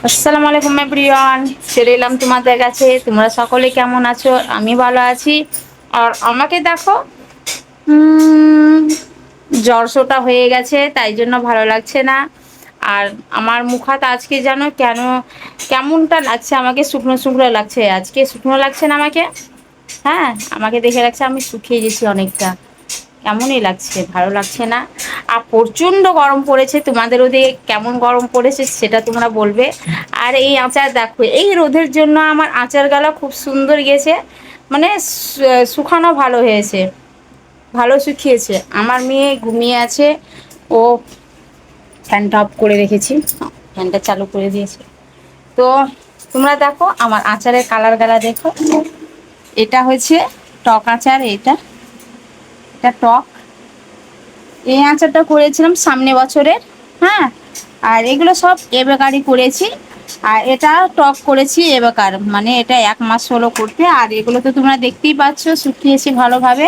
আসসালামু আলাইকুম এভরিওয়ান, চলে এলাম তোমাদের কাছে। তোমরা সকলে কেমন আছো? আমি ভালো আছি। আর আমাকে দেখো, উম, জ্বর হয়ে গেছে, তাই জন্য ভালো লাগছে না। আর আমার মুখাত আজকে যেন কেমনটা লাগছে, আমাকে শুকনো শুকনো লাগছে। আজকে শুকনো লাগছে না আমাকে? হ্যাঁ, আমাকে দেখে লাগছে আমি শুকিয়ে গেছি অনেকটা। কেমনই লাগছে, ভালো লাগছে না। আর প্রচণ্ড গরম পড়েছে। তোমাদের ওদিকে কেমন গরম পড়েছে সেটা তোমরা বলবে। আর এই আচার দেখো, এই রোদের জন্য আমার আচার গালা খুব সুন্দর গেছে, মানে শুকানো ভালো হয়েছে, ভালো শুকিয়েছে। আমার মেয়ে ঘুমিয়ে আছে, ও ফ্যানটা অফ করে রেখেছি, ফ্যানটা চালু করে দিয়েছে। তো তোমরা দেখো আমার আচারের কালার গালা দেখো। এটা হচ্ছে টক আচার, এটা এটা টক। এই আচারটা করেছিলাম সামনে বছরের। হ্যাঁ, আর এগুলো সব এবেকারই করেছি। আর এটা টক করেছি এবেকার, মানে এটা 1 মাস হলো করতে। আর এগুলো তো তোমরা দেখতেই পাচ্ছ, শুকিয়েছি ভালোভাবে,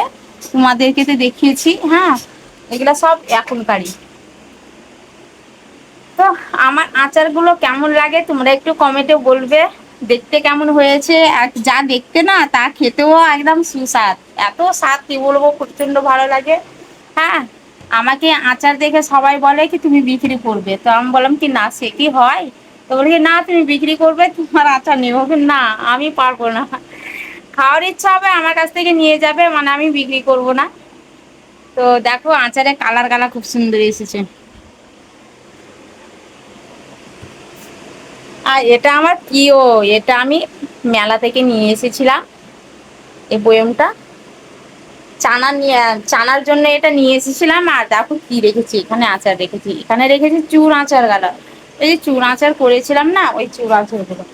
তোমাদেরকে তো দেখিয়েছি। হ্যাঁ, এগুলো সব এখনকারই। তো আমার আচারগুলো কেমন লাগে তোমরা একটু কমেন্টে বলবে। দেখতে কেমন হয়েছে, আর যা দেখতে না তা খেতেও একদম সুস্বাদ। এত স্বাদ কি বলবো, প্রচণ্ড ভালো লাগে। হ্যাঁ, আমাকে আচার দেখে সবাই বলে কি তুমি বিক্রি করবে, তো আমি বললাম কি না, সে কি হয়? তো বলে কি না, তুমি বিক্রি করবে, তোমার আচার নেবো। না, আমি পারবো না। খাওয়ার ইচ্ছা হবে আমার কাছ থেকে নিয়ে যাবে, মানে আমি বিক্রি করব না। তো দেখো আচারের কালার গালা খুব সুন্দর এসেছে। আর এটা আমার প্রিয়, এটা আমি মেলা থেকে নিয়ে এসেছিলাম এই বয়মটা। চানার জন্য এটা নিয়ে এসেছিলাম। আর দেখো কি রেখেছি, এখানে আচার রেখেছি, এখানে রেখেছি চুর আচার গালা। এই যে চুর আচার করেছিলাম না, ওই চুর আচারগুলো।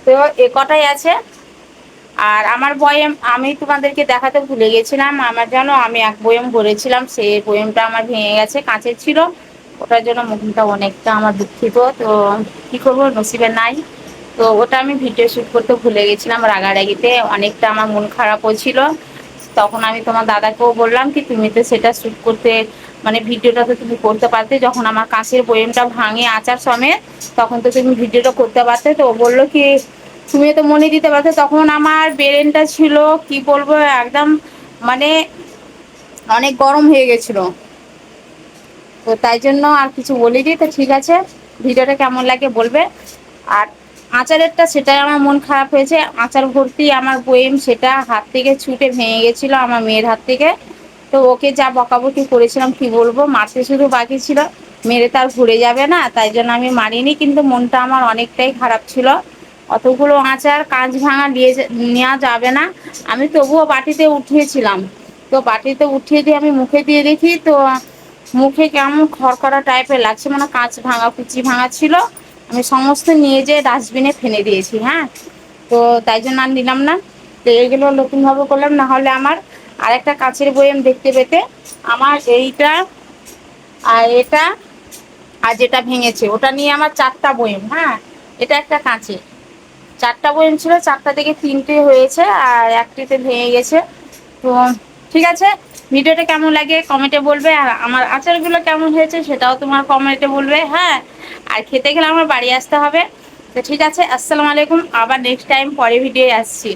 তো এ কটাই আছে। আর আমার বয়ম আমি তোমাদেরকে দেখাতে ভুলে গেছিলাম। আমার জানো আমি এক বয়ম ভরেছিলাম, সেই বয়মটা আমার ভেঙে গেছে, কাঁচের ছিল। ওটার জন্য মুখটা অনেকটা আমার দুঃখিত। তো কি করবো, নসিবে নাই। তো ওটা আমি ভিডিও শ্যুট করতে ভুলে গেছিলাম, রাগারাগিতে অনেকটা আমার মন খারাপ হয়েছিল। তখন আমি তোমার দাদাকেও বললাম কি তুমি তো সেটা শ্যুট করতে, মানে ভিডিওটা তো তুমি করতে পারতে, যখন আমার কাঁচের বয়মটা ভাঙে আচার সমেত, তখন তো তুমি ভিডিওটা করতে পারতে। তো ও বললো কি তুমি তো মনে দিতে পারতে, তখন আমার ব্রেনটা ছিল কি বলবো একদম, মানে অনেক গরম হয়ে গেছিল। তো তাই জন্য আর কিছু বলিনি। তো ঠিক আছে, ভিডিওটা কেমন লাগে বলবে। আর আচারেরটা সেটাই আমার মন খারাপ হয়েছে, আচার ভর্তি আমার বয়েম, সেটা হাত থেকে ছুটে ভেঙে গেছিলো আমার মেয়ের হাত থেকে। তো ওকে যা বকাবকি করেছিলাম কি বলবো, মারতে শুধু বাকি ছিল, মেরে তার ঘুরে যাবে না, তাই জন্য আমি মারিনি। কিন্তু মনটা আমার অনেকটাই খারাপ ছিল। অতগুলো আচার কাঁচ ভাঙা নেওয়া যাবে না। আমি তবুও বাটিতে উঠিয়েছিলাম। তো বাটিতে উঠিয়ে দিয়ে আমি মুখে দিয়ে দেখি, তো মুখে কেমন খড়খড়া টাইপের লাগছে, মানে কাঁচ ভাঙা কুচি ভাঙা ছিল। আমি সমস্ত নিয়ে যেয়ে ডাস্টবিনে ফেলে দিয়েছি। হ্যাঁ, তো তাই জন্য আর নিলাম না। তো এইগুলো নতুনভাবে করলাম, না হলে আমার আরেকটা কাঁচের বয়ম দেখতে পেতে। আমার এইটা আর এটা আর যেটা ভেঙেছে ওটা নিয়ে আমার 4টা বয়ম। হ্যাঁ, এটা একটা কাঁচের 4টা বয়ম ছিল, 4টা থেকে 3টে হয়েছে, আর একটিতে ভেঙে গেছে। তো ঠিক আছে, ভিডিওটা কেমন লাগে কমেন্টে বলবে। আর আমার আচারগুলো কেমন হয়েছে সেটাও তোমার কমেন্টে বলবে। হ্যাঁ, আর খেতে গেলে আমার বাড়ি আসতে হবে। তো ঠিক আছে, আসসালামু আলাইকুম। আবার নেক্সট টাইম পরে ভিডিও আসছি।